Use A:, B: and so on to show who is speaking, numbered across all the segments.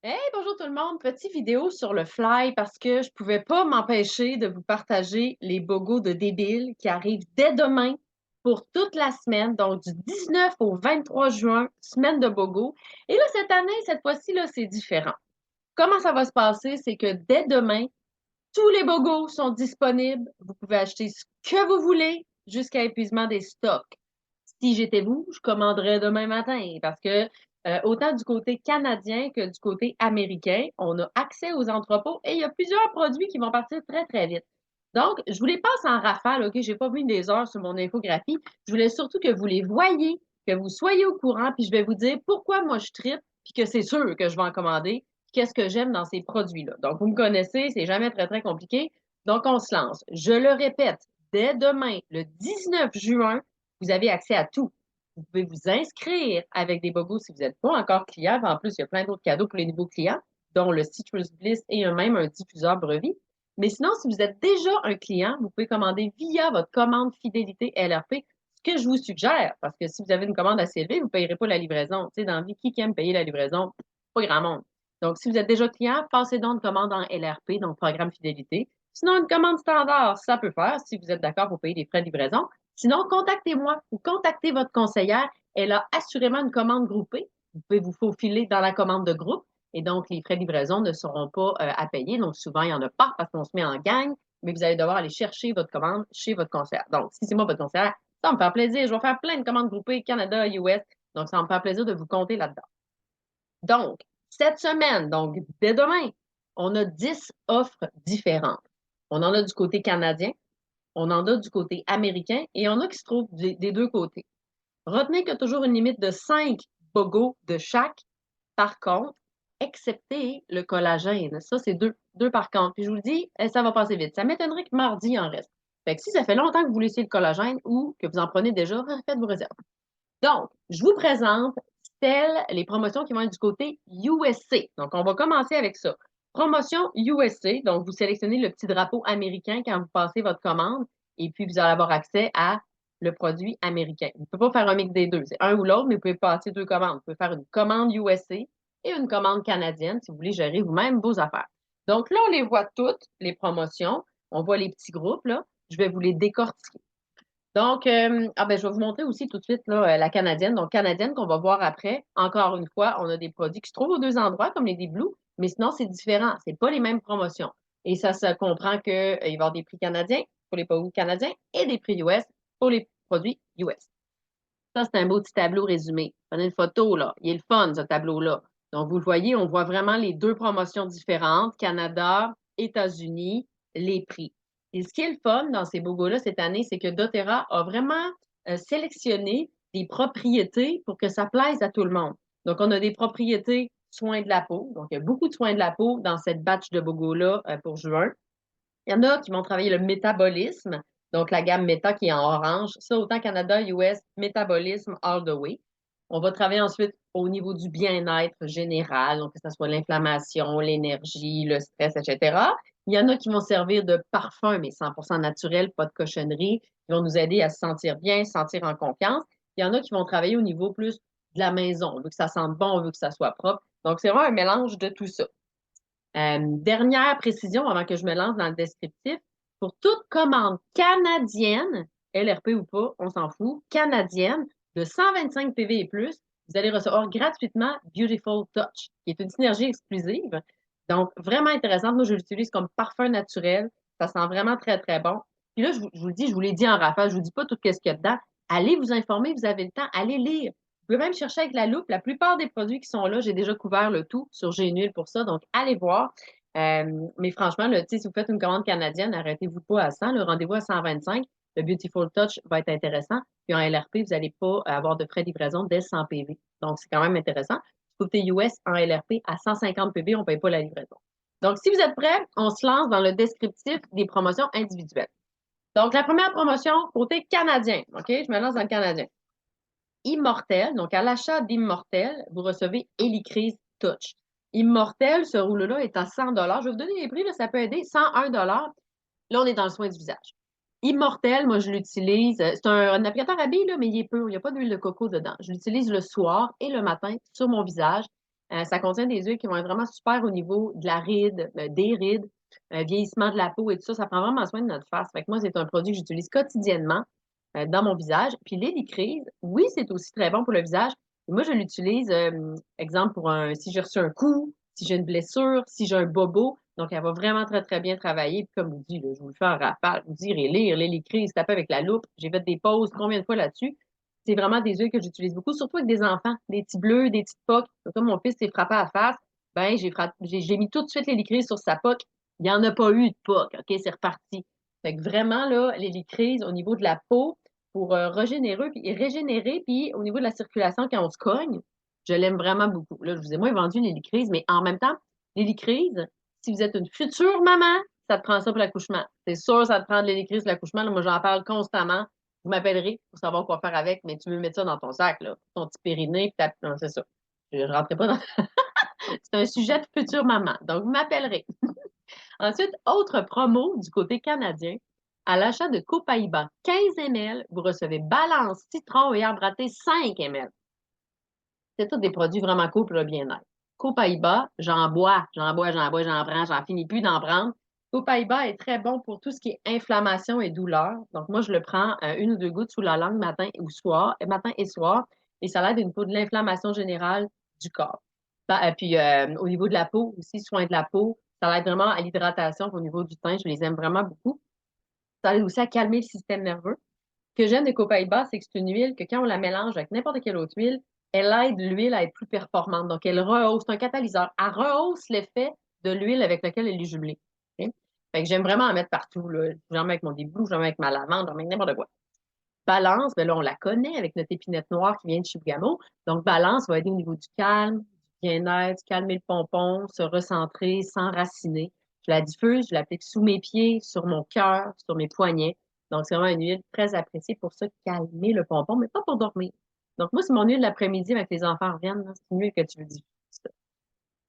A: Hey, bonjour tout le monde. Petite vidéo sur le fly parce que je pouvais pas m'empêcher de vous partager les bogos de débiles qui arrivent dès demain pour toute la semaine, donc du 19 au 23 juin, semaine de bogos. Et là, cette année, cette fois-ci, là, c'est différent. Comment ça va se passer? C'est que dès demain, tous les bogos sont disponibles. Vous pouvez acheter ce que vous voulez jusqu'à épuisement des stocks. Si j'étais vous, je commanderais demain matin parce que autant du côté canadien que du côté américain, on a accès aux entrepôts et il y a plusieurs produits qui vont partir très, très vite. Donc, je vous les passe en rafale, OK? J'ai pas mis des heures sur mon infographie. Je voulais surtout que vous les voyiez, que vous soyez au courant, puis je vais vous dire pourquoi moi je tripe, puis que c'est sûr que je vais en commander, qu'est-ce que j'aime dans ces produits-là. Donc, vous me connaissez, c'est jamais très, très compliqué. Donc, on se lance. Je le répète, dès demain, le 19 juin, vous avez accès à tout. Vous pouvez vous inscrire avec des bogos si vous n'êtes pas encore client. En plus, il y a plein d'autres cadeaux pour les nouveaux clients, dont le Citrus Bliss et même un diffuseur Brevi. Mais sinon, si vous êtes déjà un client, vous pouvez commander via votre commande fidélité LRP, ce que je vous suggère, parce que si vous avez une commande assez élevée, vous ne payerez pas la livraison. Tu sais, dans la vie, qui aime payer la livraison? Pas grand monde. Donc, si vous êtes déjà client, passez donc une commande en LRP, donc programme fidélité. Sinon, une commande standard, ça peut faire si vous êtes d'accord pour payer les frais de livraison. Sinon, contactez-moi ou contactez votre conseillère. Elle a assurément une commande groupée. Vous pouvez vous faufiler dans la commande de groupe et donc les frais de livraison ne seront pas à payer. Donc, souvent, il n'y en a pas parce qu'on se met en gang, mais vous allez devoir aller chercher votre commande chez votre conseillère. Donc, si c'est moi votre conseillère, ça va me faire plaisir. Je vais faire plein de commandes groupées Canada, US. Donc, ça va me faire plaisir de vous compter là-dedans. Donc, cette semaine, donc dès demain, on a 10 offres différentes. On en a du côté canadien, on en a du côté américain et on a qui se trouvent des deux côtés. Retenez qu'il y a toujours une limite de 5 bogos de chaque. Par contre, excepté le collagène. Ça, c'est deux par contre. Puis je vous le dis, ça va passer vite. Ça m'étonnerait que mardi, il en reste. Fait que si ça fait longtemps que vous laissez le collagène ou que vous en prenez déjà, faites vos réserves. Donc, je vous présente les promotions qui vont être du côté USA. Donc, on va commencer avec ça. Promotion USA. Donc, vous sélectionnez le petit drapeau américain quand vous passez votre commande et puis vous allez avoir accès à le produit américain. Vous ne pouvez pas faire un mix des deux. C'est un ou l'autre, mais vous pouvez passer deux commandes. Vous pouvez faire une commande USA et une commande canadienne si vous voulez gérer vous-même vos affaires. Donc, là, on les voit toutes, les promotions. On voit les petits groupes, là. Je vais vous les décortiquer. Donc, je vais vous montrer aussi tout de suite là, la canadienne. Donc, canadienne qu'on va voir après. Encore une fois, on a des produits qui se trouvent aux deux endroits, comme les Blue, mais sinon, c'est différent. C'est pas les mêmes promotions. Et ça se comprend qu'il va y avoir des prix canadiens pour les produits canadiens et des prix US pour les produits US. Ça, c'est un beau petit tableau résumé. Prenez une photo, là. Il est le fun, ce tableau-là. Donc, vous le voyez, on voit vraiment les deux promotions différentes, Canada, États-Unis, les prix. Et ce qui est le fun dans ces bogos-là cette année, c'est que doTERRA a vraiment sélectionné des propriétés pour que ça plaise à tout le monde. Donc, on a des propriétés soins de la peau. Donc, il y a beaucoup de soins de la peau dans cette batch de bogos-là pour juin. Il y en a qui vont travailler le métabolisme, donc la gamme Méta qui est en orange. Ça, autant Canada, US, métabolisme all the way. On va travailler ensuite au niveau du bien-être général, donc que ce soit l'inflammation, l'énergie, le stress, etc. Il y en a qui vont servir de parfum, mais 100% naturel, pas de cochonnerie, qui vont nous aider à se sentir bien, se sentir en confiance. Il y en a qui vont travailler au niveau plus de la maison. On veut que ça sente bon, on veut que ça soit propre. Donc, c'est vraiment un mélange de tout ça. Dernière précision avant que je me lance dans le descriptif. Pour toute commande canadienne, LRP ou pas, on s'en fout, canadienne, de 125 PV et plus, vous allez recevoir gratuitement Beautiful Touch, qui est une synergie exclusive. Donc, vraiment intéressante. Moi, je l'utilise comme parfum naturel. Ça sent vraiment très, très bon. Puis là, je vous le dis, je vous l'ai dit en rafale, je vous dis pas tout ce qu'il y a dedans. Allez vous informer, vous avez le temps, allez lire. Vous pouvez même chercher avec la loupe. La plupart des produits qui sont là, j'ai déjà couvert le tout sur Génuile pour ça. Donc, allez voir. Mais franchement, là, si vous faites une commande canadienne, arrêtez-vous pas à 100. Le rendez-vous à 125. Le Beautiful Touch va être intéressant. Puis en LRP, vous n'allez pas avoir de frais de livraison dès 100 PV. Donc, c'est quand même intéressant. Côté US, en LRP, à 150 PV, on ne paye pas la livraison. Donc, si vous êtes prêts, on se lance dans le descriptif des promotions individuelles. Donc, la première promotion, côté canadien. OK? Je me lance dans le canadien. Immortel. Donc, à l'achat d'Immortel, vous recevez Helicrise Touch. Immortel, ce rouleau-là est à 100 Je vais vous donner les prix, là, ça peut aider. 101 Là, on est dans le soin du visage. Immortel, moi, je l'utilise. C'est un applicateur à billes, là, mais il est pur. Il n'y a pas d'huile de coco dedans. Je l'utilise le soir et le matin sur mon visage. Ça contient des huiles qui vont être vraiment super au niveau de la ride, des rides, vieillissement de la peau et tout ça. Ça prend vraiment soin de notre face. Fait que moi, c'est un produit que j'utilise quotidiennement dans mon visage. Puis l'hélicryse, oui, c'est aussi très bon pour le visage. Moi, je l'utilise, exemple, si j'ai reçu un coup, si j'ai une blessure, si j'ai un bobo. Donc, elle va vraiment très, très bien travailler. Puis, comme je vous dis, là, je vous le fais en rafale. Vous direz lire l'hélicryse, taper avec la loupe. J'ai fait des pauses combien de fois là-dessus. C'est vraiment des huiles que j'utilise beaucoup, surtout avec des enfants, des petits bleus, des petites poques. Comme mon fils s'est frappé à la face, ben, j'ai mis tout de suite l'hélicryse sur sa poque. Il n'y en a pas eu de poque, OK? C'est reparti. Fait que vraiment, là, l'hélicryse, au niveau de la peau, pour régénérer, puis au niveau de la circulation, quand on se cogne, je l'aime vraiment beaucoup. Là, je vous ai moins vendu l'hélicryse, mais en même temps, l'hélicryse, si vous êtes une future maman, ça te prend ça pour l'accouchement. C'est sûr, ça te prend de l'hélicryse pour l'accouchement. Là, moi, j'en parle constamment. Vous m'appellerez pour savoir quoi faire avec, mais tu veux mettre ça dans ton sac, là. Ton petit périnée, puis non, c'est ça. Je ne rentrerai pas dans. C'est un sujet de future maman. Donc, vous m'appellerez. Ensuite, autre promo du côté canadien. À l'achat de Copaiba 15 ml, vous recevez Balance, citron et arbre à thé 5 ml. C'est tous des produits vraiment cool pour le bien-être. Copaiba, j'en bois, j'en bois, j'en bois, j'en prends, j'en finis plus d'en prendre. Copaiba est très bon pour tout ce qui est inflammation et douleur. Donc, moi, je le prends une ou deux gouttes sous la langue matin et soir, et ça l'aide au niveau de l'inflammation générale du corps. Puis, au niveau de la peau aussi, soin de la peau, ça aide vraiment à l'hydratation au niveau du teint. Je les aime vraiment beaucoup. Ça aide aussi à calmer le système nerveux. Ce que j'aime de Copaiba, c'est que c'est une huile que quand on la mélange avec n'importe quelle autre huile, elle aide l'huile à être plus performante. Donc, elle rehausse, c'est un catalyseur. Elle rehausse l'effet de l'huile avec laquelle elle est jumelée. OK? Fait que j'aime vraiment en mettre partout, là. J'en mets avec mon déblou, j'en mets avec ma lavande, j'en mets avec n'importe quoi. Balance, ben là, on la connaît avec notre épinette noire qui vient de Chibougamau. Donc, Balance va aider au niveau du calme, du bien-être, calmer le pompon, se recentrer, s'enraciner. Je la diffuse, je l'applique sous mes pieds, sur mon cœur, sur mes poignets. Donc, c'est vraiment une huile très appréciée pour ça, calmer le pompon, mais pas pour dormir. Donc, moi, c'est mon huile de l'après-midi avec les enfants reviennent. C'est une huile que tu veux diffuser.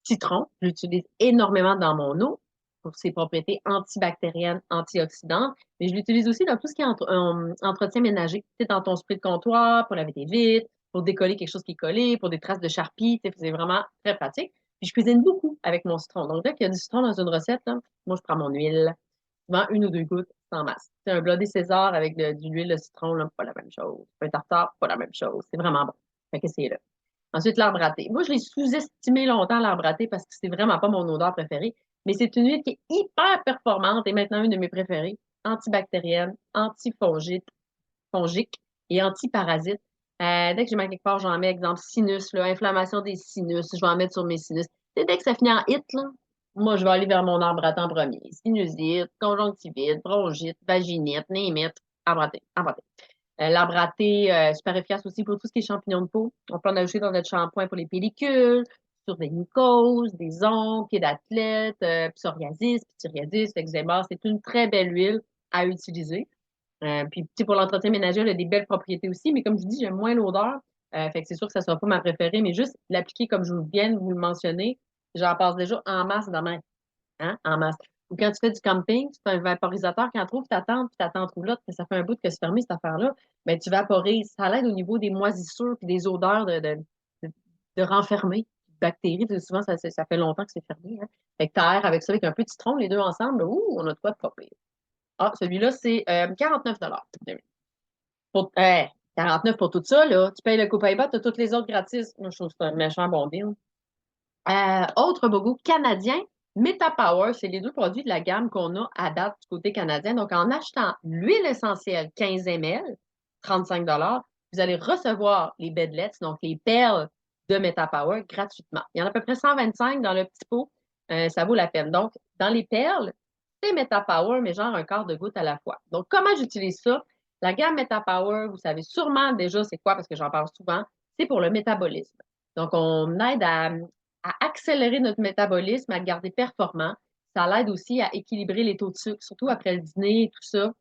A: Citron, j'utilise énormément dans mon eau pour ses propriétés antibactériennes, antioxydantes, mais je l'utilise aussi dans tout ce qui est entretien ménager. Tu sais, dans ton spray de comptoir, pour laver tes vitres, pour décoller quelque chose qui est collé, pour des traces de charpie, tu sais, c'est vraiment très pratique. Puis je cuisine beaucoup avec mon citron. Donc, dès qu'il y a du citron dans une recette, là, moi, je prends mon huile, souvent une ou deux gouttes, sans masse. C'est un blodé César avec de l'huile de citron, là, pas la même chose. Un tartare, pas la même chose. C'est vraiment bon. Fait que c'est là. Ensuite, l'arbre à thé. Moi, je l'ai sous-estimé longtemps, l'arbre à thé, parce que c'est vraiment pas mon odeur préférée. Mais c'est une huile qui est hyper performante et maintenant une de mes préférées. Antibactérienne, fongique et antiparasite. Dès que j'ai mal quelque part, j'en mets, exemple, sinus, là, inflammation des sinus, je vais en mettre sur mes sinus. Et dès que ça finit en hit, là, moi, je vais aller vers mon arbre à thé en premier. Sinusite, conjonctivite, bronchite, vaginite, némite, arbre à thé, arbre à thé. L'arbre à thé, super efficace aussi pour tout ce qui est champignons de peau. On peut en ajouter dans notre shampoing pour les pellicules, sur des mycoses, des ongles, pieds d'athlète, psoriasis, psoriasis, eczéma. C'est une très belle huile à utiliser. Puis, pour l'entretien ménager, elle a des belles propriétés aussi, mais comme je vous dis, j'aime moins l'odeur. Fait que c'est sûr que ça ne sera pas ma préférée, mais juste l'appliquer comme je viens de vous le mentionner, j'en passe déjà en masse dans ma hein, en masse. Ou quand tu fais du camping, tu fais un vaporisateur, quand tu trouves ta tente, puis ta tente roulotte, que ça fait un bout que c'est fermé, cette affaire-là, ben, tu vaporises. Ça l'aide au niveau des moisissures puis des odeurs de renfermer, de bactéries, parce que souvent, ça fait longtemps que c'est fermé. Hein. Fait que t'aères avec ça, avec un peu de citron, les deux ensemble, ouh, on a de quoi de pas pire. Ah, celui-là, c'est 49 pour, 49 pour tout ça, là. Tu payes le Copaiba, tu as toutes les autres gratis. Moi, je trouve que c'est un méchant bon deal. Autre bogo canadien, MetaPower, c'est les deux produits de la gamme qu'on a à date du côté canadien. Donc, en achetant l'huile essentielle 15 ml, 35 vous allez recevoir les bedlets, donc les perles de MetaPower gratuitement. Il y en a à peu près 125 dans le petit pot. Ça vaut la peine. Donc, dans les perles, c'est MetaPower, mais genre un quart de goutte à la fois. Donc, comment j'utilise ça? La gamme MetaPower, vous savez sûrement déjà c'est quoi parce que j'en parle souvent, c'est pour le métabolisme. Donc, on aide à accélérer notre métabolisme, à le garder performant. Ça l'aide aussi à équilibrer les taux de sucre, surtout après le dîner et tout ça.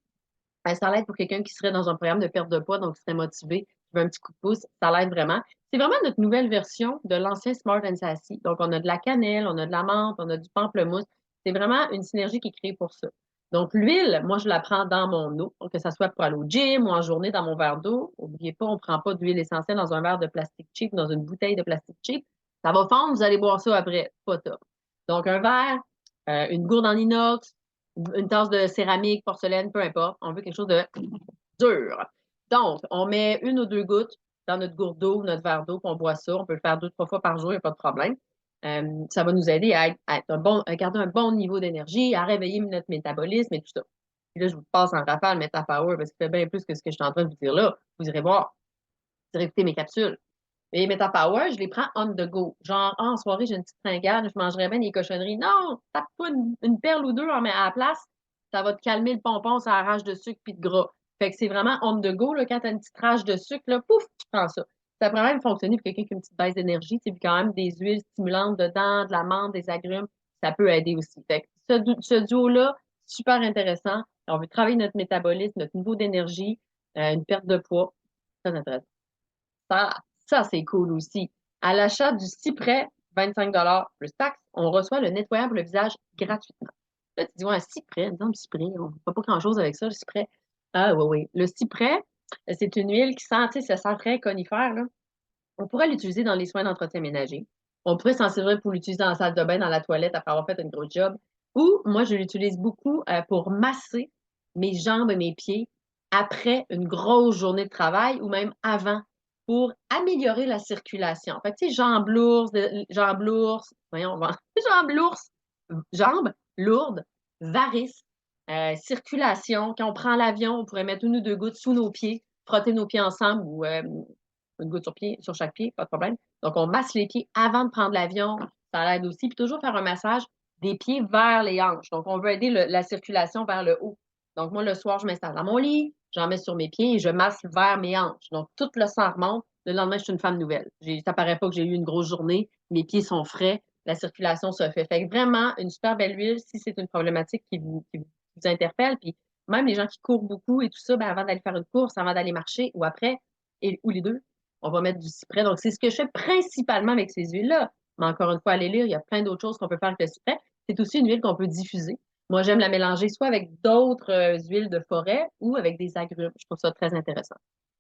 A: Ça l'aide pour quelqu'un qui serait dans un programme de perte de poids, donc qui serait motivé, qui veut un petit coup de pouce. Ça l'aide vraiment. C'est vraiment notre nouvelle version de l'ancien Smart and Sassy. Donc, on a de la cannelle, on a de la menthe, on a du pamplemousse. C'est vraiment une synergie qui est créée pour ça. Donc, l'huile, moi, je la prends dans mon eau, que ce soit pour aller au gym ou en journée dans mon verre d'eau. N'oubliez pas, on ne prend pas d'huile essentielle dans un verre de plastique cheap, dans une bouteille de plastique cheap. Ça va fondre, vous allez boire ça après. Pas top. Donc, un verre, une gourde en inox, une tasse de céramique, porcelaine, peu importe. On veut quelque chose de dur. Donc, on met une ou deux gouttes dans notre gourde d'eau, notre verre d'eau, puis on boit ça. On peut le faire 2, 3 fois par jour, il n'y a pas de problème. Ça va nous aider à garder un bon niveau d'énergie, à réveiller notre métabolisme et tout ça. Puis là, je vous passe en rafale MetaPower parce qu'il fait bien plus que ce que je suis en train de vous dire là. Vous irez voir, vous irez écouter mes capsules. Mais MetaPower, je les prends on the go. Genre, en soirée, j'ai une petite fringale, je mangerais bien des cochonneries. Non, tape-toi une perle ou deux à la place. Ça va te calmer le pompon, ça arrache de sucre puis de gras. Fait que c'est vraiment on the go, là, quand t'as une petite rage de sucre, là, pouf, tu prends ça. Ça pourrait même fonctionner pour quelqu'un qui a une petite baisse d'énergie, tu sais, puis quand même des huiles stimulantes dedans, de la menthe, des agrumes, ça peut aider aussi. Fait que ce duo-là, super intéressant. On veut travailler notre métabolisme, notre niveau d'énergie, une perte de poids. Très intéressant. Ça, ça c'est cool aussi. À l'achat du cyprès, 25 plus taxes, on reçoit le nettoyant pour le visage gratuitement. Là, tu dis, ouais, un cyprès, disons, le cyprès, on ne fait pas grand-chose avec ça, le cyprès. Ah, oui, oui. Le cyprès, c'est une huile qui sent, tu sais, ça sent très conifère, là. On pourrait l'utiliser dans les soins d'entretien ménager. On pourrait s'en servir pour l'utiliser dans la salle de bain, dans la toilette, après avoir fait une grosse job. Ou, moi, je l'utilise beaucoup pour masser mes jambes et mes pieds après une grosse journée de travail ou même avant pour améliorer la circulation. Fait que, tu sais, jambes lourdes, voyons, jambes lourdes, jambes lourdes, varices, circulation. Quand on prend l'avion, on pourrait mettre une ou deux gouttes sous nos pieds, frotter nos pieds ensemble ou une goutte sur chaque pied, pas de problème. Donc, on masse les pieds avant de prendre l'avion. Ça aide aussi. Puis toujours faire un massage des pieds vers les hanches. Donc, on veut aider la circulation vers le haut. Donc, moi, le soir, je m'installe dans mon lit, j'en mets sur mes pieds et je masse vers mes hanches. Donc, tout le sang remonte. Le lendemain, je suis une femme nouvelle. Ça paraît pas que j'ai eu une grosse journée. Mes pieds sont frais. La circulation se fait. Fait que vraiment, une super belle huile si c'est une problématique qui vous interpelle. Puis même les gens qui courent beaucoup et tout ça, ben, avant d'aller faire une course, avant d'aller marcher ou après, ou les deux, on va mettre du cyprès. Donc, c'est ce que je fais principalement avec ces huiles-là. Mais encore une fois, allez lire, il y a plein d'autres choses qu'on peut faire avec le cyprès. C'est aussi une huile qu'on peut diffuser. Moi, j'aime la mélanger soit avec d'autres huiles de forêt ou avec des agrumes. Je trouve ça très intéressant.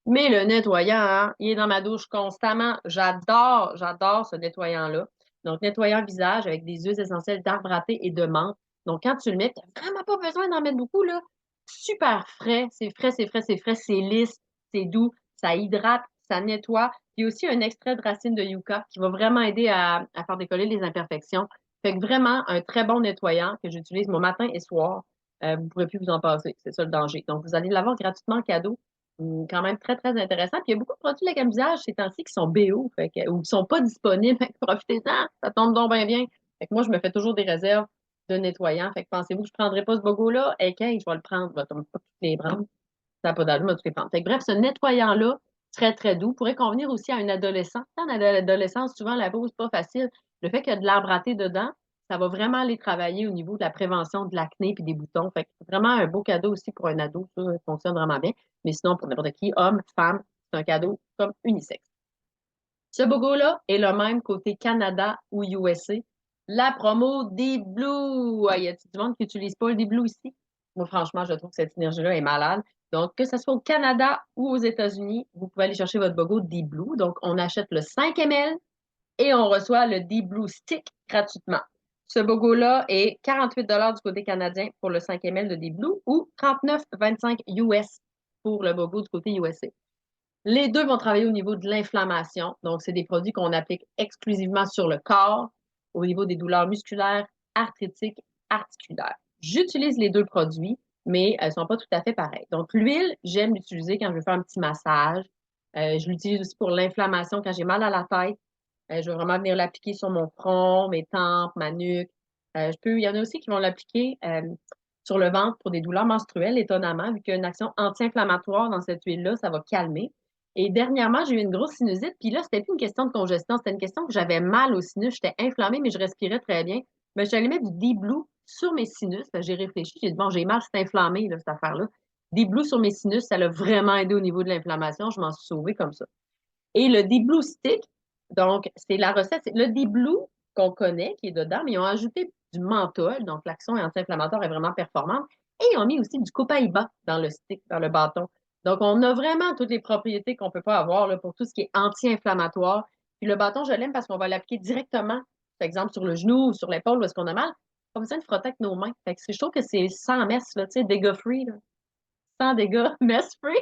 A: Mais le nettoyant, hein, il est dans ma douche constamment. J'adore ce nettoyant-là. Donc, nettoyant visage avec des huiles essentielles d'arbre à thé et de menthe. Donc, quand tu le mets, tu n'as vraiment pas besoin d'en mettre beaucoup, là. Super frais, c'est frais, c'est frais, c'est frais, c'est lisse, c'est doux, ça hydrate, ça nettoie. Puis aussi un extrait de racine de yucca qui va vraiment aider à faire décoller les imperfections. Fait que vraiment un très bon nettoyant que j'utilise mon matin et soir. Vous ne pourrez plus vous en passer. C'est ça le danger. Donc, vous allez l'avoir gratuitement en cadeau. Quand même très, très intéressant. Puis il y a beaucoup de produits de la gamme visage ces temps-ci qui sont BO, ou qui ne sont pas disponibles. Fait que profitez-en, ça tombe donc bien bien. Fait que moi, je me fais toujours des réserves de nettoyant. Fait que pensez-vous que je ne prendrais pas ce bogo-là? Et quand je vais le prendre, je vais pas toutes les prendre. Ça n'a pas d'allure, mais toutes les prendre. Fait que bref, ce nettoyant-là, très, très doux, pourrait convenir aussi à un adolescent. En adolescence, souvent, la peau, c'est pas facile. Le fait qu'il y a de l'arbre à thé dedans, ça va vraiment aller travailler au niveau de la prévention de l'acné et des boutons. Fait que c'est vraiment un beau cadeau aussi pour un ado. Ça fonctionne vraiment bien. Mais sinon, pour n'importe qui, homme, femme, c'est un cadeau comme unisexe. Ce bogo-là est le même côté Canada ou USA. La promo des Blue. Ah, y a-t-il du monde qui n'utilise pas le des Blue ici? Moi, franchement, je trouve que cette énergie-là est malade. Donc, que ce soit au Canada ou aux États-Unis, vous pouvez aller chercher votre bogo Deep Blue. Donc, on achète le 5 ml et on reçoit le Deep Blue Stick gratuitement. Ce bogo-là est 48 du côté canadien pour le 5 ml de Deep Blue ou 39,25 US pour le bogo du côté USA. Les deux vont travailler au niveau de l'inflammation. Donc, c'est des produits qu'on applique exclusivement sur le corps, au niveau des douleurs musculaires, arthritiques, articulaires. J'utilise les deux produits, mais elles ne sont pas tout à fait pareilles. Donc, l'huile, j'aime l'utiliser quand je veux faire un petit massage. Je l'utilise aussi pour l'inflammation quand j'ai mal à la tête. Je veux vraiment venir l'appliquer sur mon front, mes tempes, ma nuque. Il y en a aussi qui vont l'appliquer sur le ventre pour des douleurs menstruelles, étonnamment, vu qu'il y a une action anti-inflammatoire dans cette huile-là, ça va calmer. Et dernièrement, j'ai eu une grosse sinusite, puis là, c'était plus une question de congestion, c'était une question que j'avais mal au sinus, j'étais inflammée, mais je respirais très bien. Mais je suis allée mettre du Deep Blue sur mes sinus. J'ai réfléchi, j'ai dit, bon, j'ai mal, c'est inflammé, là, cette affaire-là. Deep Blue sur mes sinus, ça l'a vraiment aidé au niveau de l'inflammation, je m'en suis sauvée comme ça. Et le Deep Blue Stick, donc, c'est la recette, c'est le Deep Blue qu'on connaît, qui est dedans, mais ils ont ajouté du menthol, donc l'action anti-inflammatoire est vraiment performante, et ils ont mis aussi du copaïba dans le stick, dans le bâton. Donc, on a vraiment toutes les propriétés qu'on ne peut pas avoir là, pour tout ce qui est anti-inflammatoire Puis le bâton, je l'aime parce qu'on va l'appliquer directement, par exemple, sur le genou ou sur l'épaule où est-ce qu'on a mal. Pas besoin de frotter avec nos mains. Fait que je trouve que c'est sans mess, là, tu sais, dégâts free, là. Sans dégâts, mess free.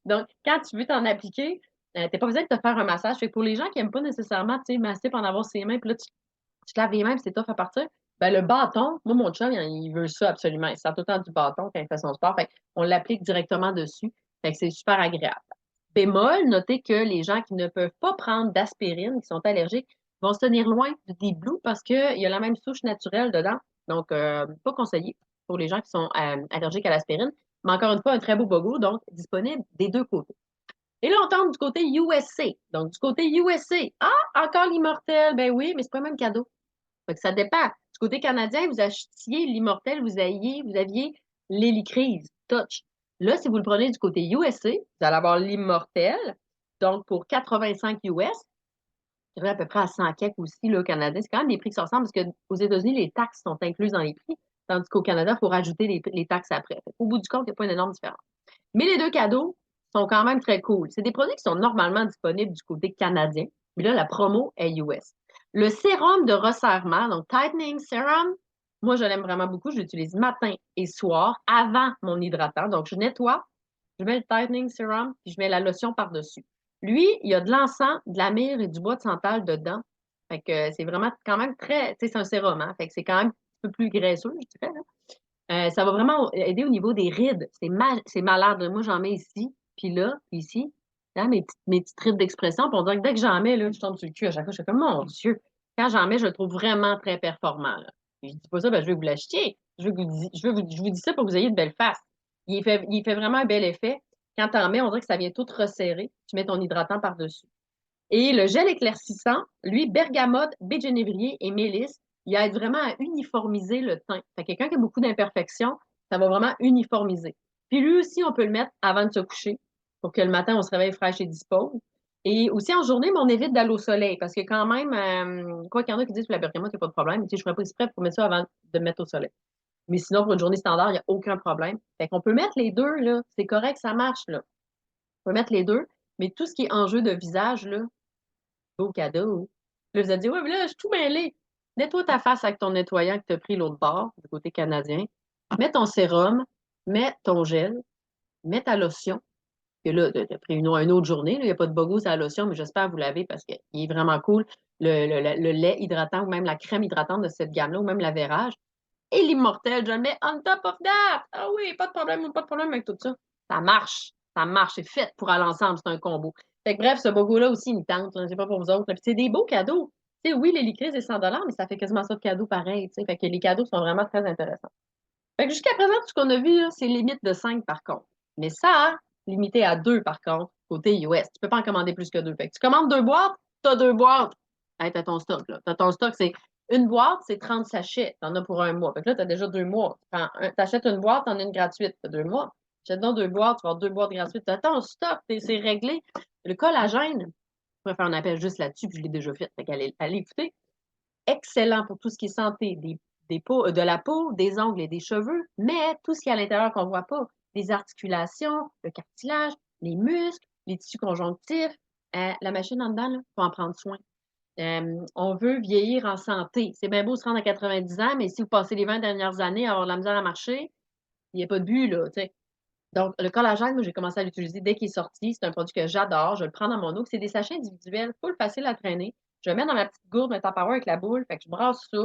A: Donc, quand tu veux t'en appliquer, t'as pas besoin de te faire un massage. Fait que pour les gens qui aiment pas nécessairement, tu sais, masser pendant avoir ses mains, puis là, tu te laves les mains, puis c'est tough à partir. Ben, le bâton, moi, mon chum, il veut ça absolument. Il sert tout le temps du bâton quand il fait son sport. Fait on l'applique directement dessus. Fait que c'est super agréable. Bémol, notez que les gens qui ne peuvent pas prendre d'aspirine, qui sont allergiques, vont se tenir loin des Blue parce qu'il y a la même souche naturelle dedans. Donc, pas conseillé pour les gens qui sont allergiques à l'aspirine. Mais encore une fois, un très beau bogo, donc disponible des deux côtés. Et là, on tombe du côté USA. Donc, du côté USA, ah, encore l'immortel. Ben oui, mais c'est pas le même cadeau. Fait que ça dépend. Du côté canadien, vous achetiez l'immortel, vous aviez l'hélicrise, touch. Là, si vous le prenez du côté USA, vous allez avoir l'immortel. Donc, pour 85 US, c'est à peu près à 100 quelques aussi, là, au Canada. C'est quand même des prix qui se ressemblent parce qu'aux États-Unis, les taxes sont incluses dans les prix, tandis qu'au Canada, il faut rajouter les taxes après. Au bout du compte, il n'y a pas une énorme différence. Mais les deux cadeaux sont quand même très cool. C'est des produits qui sont normalement disponibles du côté canadien, mais là, la promo est US. Le sérum de resserrement, donc Tightening Serum, moi, je l'aime vraiment beaucoup. Je l'utilise matin et soir avant mon hydratant. Donc, je nettoie, je mets le Tightening Serum, puis je mets la lotion par-dessus. Lui, il y a de l'encens, de la myrrhe et du bois de santal dedans. Fait que c'est vraiment quand même très, tu sais, c'est un sérum, hein? Fait que c'est quand même un peu plus graisseux, je dirais, là. Ça va vraiment aider au niveau des rides. C'est malade. Moi, j'en mets ici, puis là, puis ici. Là, mes petites rides d'expression. Puis on dirait que dès que j'en mets, là, je tombe sur le cul à chaque fois. Je suis comme, mon Dieu. Quand j'en mets, je le trouve vraiment très performant, là. Puis je dis pas ça, ben, je vais vous l'acheter. Je vous dis ça pour que vous ayez de belles faces. Il fait vraiment un bel effet. Quand tu en mets, on dirait que ça vient tout resserrer. Tu mets ton hydratant par-dessus. Et le gel éclaircissant, lui, bergamote, baie de genévrier et mélisse, il aide vraiment à uniformiser le teint. Fait que quelqu'un qui a beaucoup d'imperfections, ça va vraiment uniformiser. Puis lui aussi, on peut le mettre avant de se coucher pour que le matin, on se réveille fraîche et dispose. Et aussi en journée, mais on évite d'aller au soleil parce que quand même, quoi qu'il y en a qui disent que la bergamote, il n'y a pas de problème. Tu sais, je ne ferais pas exprès pour mettre ça avant de me mettre au soleil. Mais sinon, pour une journée standard, il n'y a aucun problème. Fait qu'on peut mettre les deux, là. C'est correct, ça marche, là. On peut mettre les deux. Mais tout ce qui est enjeu de visage, là, beau cadeau. Là, vous allez dire, ouais, mais là, je suis tout mêlé. Nettoie ta face avec ton nettoyant que tu as pris l'autre bord, du côté canadien. Mets ton sérum, mets ton gel, mets ta lotion. Que là, tu as pris une autre journée. Il n'y a pas de bogo sur la lotion, mais j'espère que vous l'avez parce qu'il est vraiment cool. Le lait hydratant ou même la crème hydratante de cette gamme-là, ou même l'avérage. Et l'immortel, je le mets on top of that. Ah oui, pas de problème avec tout ça. Ça marche. Ça marche. C'est fait pour aller ensemble. C'est un combo. Fait que bref, ce bogo-là aussi, il me tente. Je sais pas pour vous autres. Puis c'est des beaux cadeaux. Tu sais, oui, les licrices, c'est 100 mais ça fait quasiment ça de cadeaux pareil. Tu sais. Fait que les cadeaux sont vraiment très intéressants. Fait que jusqu'à présent, tout ce qu'on a vu, là, c'est limite de 5 par contre. Mais ça, limité à 2 par contre, côté US. Tu peux pas en commander plus que 2. Fait que tu commandes 2 boîtes, t'as 2 boîtes. Hey, t'as ton stock, là. T'as ton stock, c'est une boîte, c'est 30 sachets. T'en as pour un mois. Fait que là, t'as déjà 2 mois. T'achètes une boîte, t'en as une gratuite. T'as 2 mois. Achète donc 2 boîtes, tu vas avoir 2 boîtes gratuites. T'as ton stock, c'est réglé. Le collagène, je pourrais faire un appel juste là-dessus, puis je l'ai déjà fait. Fait qu'allez écouter. Excellent pour tout ce qui est santé des peaux, de la peau, des ongles et des cheveux, mais tout ce qui est à l'intérieur qu'on ne voit pas, les articulations, le cartilage, les muscles, les tissus conjonctifs, la machine en dedans, il faut en prendre soin. On veut vieillir en santé. C'est bien beau se rendre à 90 ans, mais si vous passez les 20 dernières années à avoir de la misère à marcher, il n'y a pas de but, là, tu sais. Donc, le collagène, moi, j'ai commencé à l'utiliser dès qu'il est sorti. C'est un produit que j'adore. Je le prends dans mon eau. C'est des sachets individuels, full facile à traîner. Je le mets dans ma petite gourde, ma Tupperware avec la boule. Fait que je brasse ça.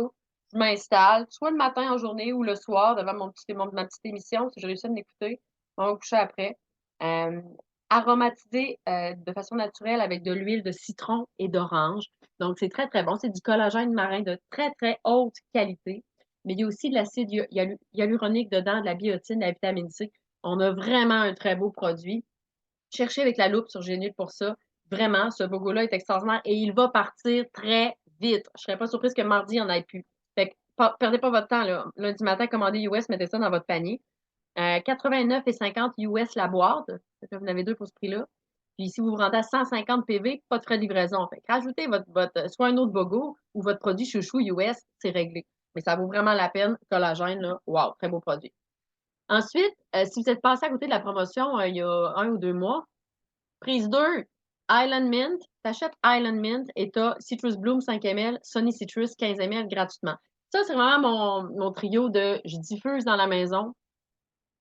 A: Je m'installe, soit le matin en journée ou le soir devant ma petite émission, si je réussis à m'écouter. On va me coucher après. Euh, Aromatisé de façon naturelle avec de l'huile de citron et d'orange. Donc, c'est très, très bon. C'est du collagène marin de très, très haute qualité. Mais il y a aussi de l'acide hyaluronique dedans, de la biotine, de la vitamine C. On a vraiment un très beau produit. Cherchez avec la loupe sur Génile pour ça. Vraiment, ce bogo-là est extraordinaire et il va partir très vite. Je ne serais pas surprise que mardi, il n'y en ait plus. Fait que, perdez pas votre temps, là. Lundi matin, commandez US, mettez ça dans votre panier. 89,50 US la boîte. Fait que vous en avez deux pour ce prix-là. Puis si vous vous rendez à 150 PV, pas de frais de livraison. Fait que rajoutez soit un autre bogo ou votre produit chouchou US, c'est réglé. Mais ça vaut vraiment la peine. Collagène, là, wow, très beau produit. Ensuite, si vous êtes passé à côté de la promotion il y a 1 ou 2 mois, prise 2, Island Mint, t'achètes Island Mint et t'as Citrus Bloom 5 ml, Sunny Citrus 15 ml gratuitement. Ça, c'est vraiment mon trio de je diffuse dans la maison,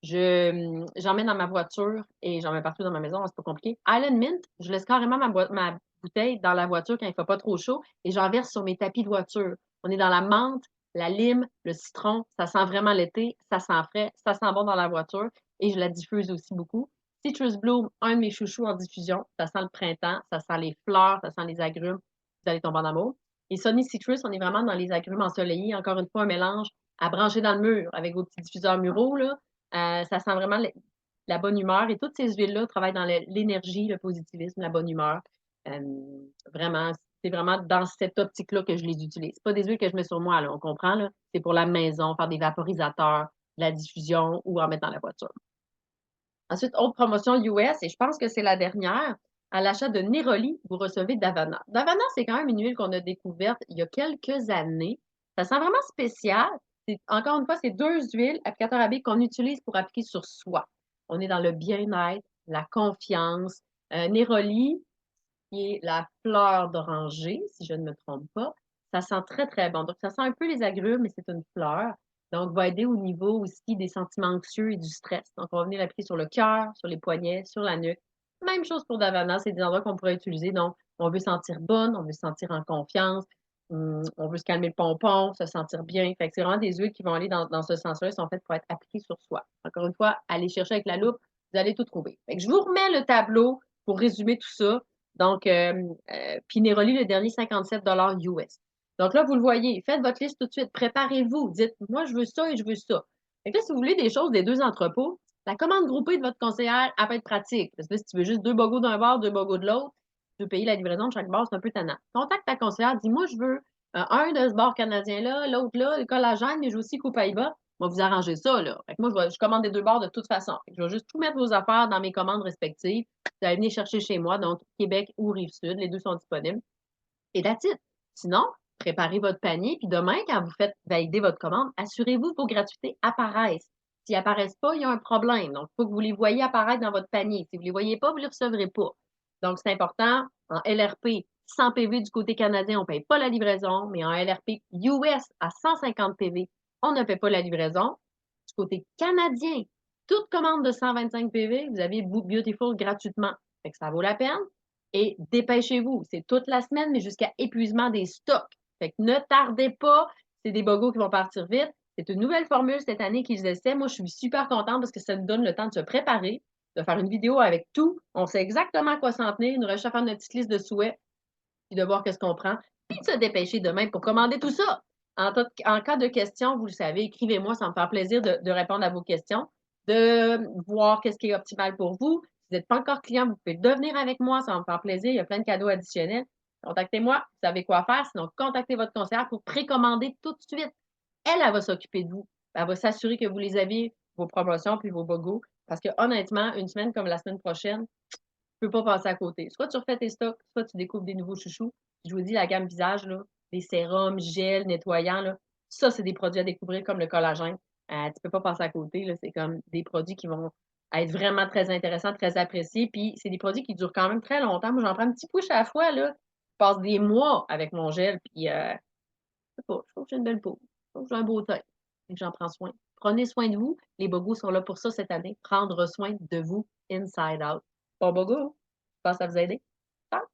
A: j'en mets dans ma voiture et j'en mets partout dans ma maison, c'est pas compliqué. Island Mint, je laisse carrément ma bouteille dans la voiture quand il fait pas trop chaud et j'en verse sur mes tapis de voiture. On est dans la menthe, la lime, le citron, ça sent vraiment l'été, ça sent frais, ça sent bon dans la voiture et je la diffuse aussi beaucoup. Citrus Bloom, un de mes chouchous en diffusion, ça sent le printemps, ça sent les fleurs, ça sent les agrumes, vous allez tomber en amour. Et Sunny Citrus, on est vraiment dans les agrumes ensoleillés, encore une fois un mélange à brancher dans le mur avec vos petits diffuseurs muraux, là. Ça sent vraiment la bonne humeur et toutes ces huiles-là travaillent dans l'énergie, le positivisme, la bonne humeur. Euh, vraiment, c'est vraiment dans cette optique-là que je les utilise. C'est pas des huiles que je mets sur moi, là, on comprend, là. C'est pour la maison, faire des vaporisateurs, de la diffusion ou en mettre dans la voiture. Ensuite, autre promotion US, et je pense que c'est la dernière. À l'achat de Neroli, vous recevez Davana. Davana, c'est quand même une huile qu'on a découverte il y a quelques années. Ça sent vraiment spécial. Encore une fois, c'est deux huiles applicateurs à billes qu'on utilise pour appliquer sur soi. On est dans le bien-être, la confiance. Neroli, qui est la fleur d'oranger, si je ne me trompe pas. Ça sent très, très bon. Donc, ça sent un peu les agrumes, mais c'est une fleur. Donc, va aider au niveau aussi des sentiments anxieux et du stress. Donc, on va venir l'appliquer sur le cœur, sur les poignets, sur la nuque. Même chose pour Davana, c'est des endroits qu'on pourrait utiliser. Donc, on veut sentir bonne, on veut se sentir en confiance, on veut se calmer le pompon, se sentir bien. Fait que c'est vraiment des huiles qui vont aller dans ce sens-là. Elles sont faites pour être appliquées sur soi. Encore une fois, allez chercher avec la loupe, vous allez tout trouver. Fait que je vous remets le tableau pour résumer tout ça. Donc, puis Neroli, le dernier, 57 US. Donc là, vous le voyez, faites votre liste tout de suite, préparez-vous, dites, moi, je veux ça et je veux ça. Fait que là, si vous voulez des choses des deux entrepôts, la commande groupée de votre conseillère, elle peut être pratique. Parce que là, si tu veux juste deux bogos d'un bord, deux bogos de l'autre, tu veux payer la livraison de chaque bord, c'est un peu tannant. Contacte ta conseillère, dis, moi, je veux un de ce bord canadien-là, l'autre là, le collagène, mais je veux aussi Copaiba. On va vous arranger ça, là. Fait que moi, je commande des deux bords de toute façon. Fait que je vais juste tout mettre vos affaires dans mes commandes respectives. Vous allez venir chercher chez moi, donc Québec ou Rive-Sud, les deux sont disponibles. Et that's it. Sinon, préparez votre panier, puis demain, quand vous faites valider votre commande, assurez-vous que vos gratuités apparaissent. S'ils apparaissent pas, il y a un problème. Donc, il faut que vous les voyez apparaître dans votre panier. Si vous ne les voyez pas, vous ne les recevrez pas. Donc, c'est important. En LRP, 100 PV du côté canadien, on ne paye pas la livraison, mais en LRP US à 150 PV, on ne paie pas la livraison. Du côté canadien, toute commande de 125 PV, vous avez Beautiful gratuitement. Fait que ça vaut la peine. Et dépêchez-vous. C'est toute la semaine, mais jusqu'à épuisement des stocks. Fait que ne tardez pas. C'est des bogos qui vont partir vite. C'est une nouvelle formule cette année qu'ils essaient. Moi, je suis super contente parce que ça nous donne le temps de se préparer, de faire une vidéo avec tout. On sait exactement à quoi s'en tenir. Il nous reste à faire notre petite liste de souhaits, puis de voir qu'est-ce qu'on prend, puis de se dépêcher demain pour commander tout ça. En cas de questions, vous le savez, écrivez-moi, ça me fait plaisir de répondre à vos questions, de voir qu'est-ce qui est optimal pour vous. Si vous n'êtes pas encore client, vous pouvez devenir avec moi, ça va me faire plaisir. Il y a plein de cadeaux additionnels. Contactez-moi, vous savez quoi faire. Sinon, contactez votre conseillère pour précommander tout de suite. Elle va s'occuper de vous. Elle va s'assurer que vous les avez, vos promotions puis vos bogos. Parce que honnêtement, une semaine comme la semaine prochaine, peux pas passer à côté. Soit tu refais tes stocks, soit tu découvres des nouveaux chouchous. Je vous dis, la gamme visage, là, les sérums, gels, nettoyants, là, ça, c'est des produits à découvrir comme le collagène. Tu peux pas passer à côté. Là, c'est comme des produits qui vont être vraiment très intéressants, très appréciés. Puis, c'est des produits qui durent quand même très longtemps. Moi, j'en prends un petit push à la fois. Là. Je passe des mois avec mon gel. Puis, je sais pas, je trouve que j'ai une belle peau. Je trouve que j'ai un beau teint. Et que j'en prends soin. Prenez soin de vous. Les bogos sont là pour ça cette année. Prendre soin de vous inside out. Bon bogo, je pense que ça vous a aidé. Ciao!